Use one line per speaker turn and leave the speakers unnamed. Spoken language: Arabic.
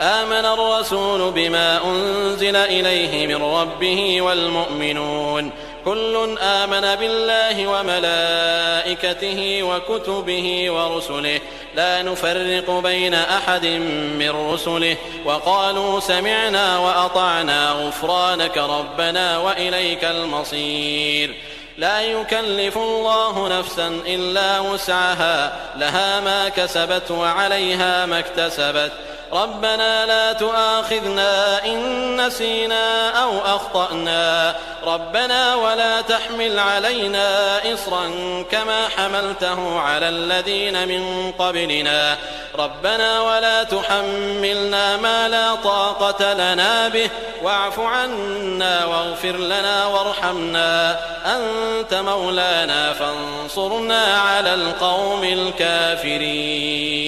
آمن الرسول بما أنزل إليه من ربه والمؤمنون كل آمن بالله وملائكته وكتبه ورسله لا نفرق بين أحد من رسله وقالوا سمعنا وأطعنا غفرانك ربنا وإليك المصير. لا يكلف الله نفسا إلا وسعها لها ما كسبت وعليها ما اكتسبت ربنا لا تؤاخذنا إن نسينا أو أخطأنا ربنا ولا تحمل علينا إصرا كما حملته على الذين من قبلنا ربنا ولا تحملنا ما لا طاقة لنا به واعف عنا واغفر لنا وارحمنا أنت مولانا فانصرنا على القوم الكافرين.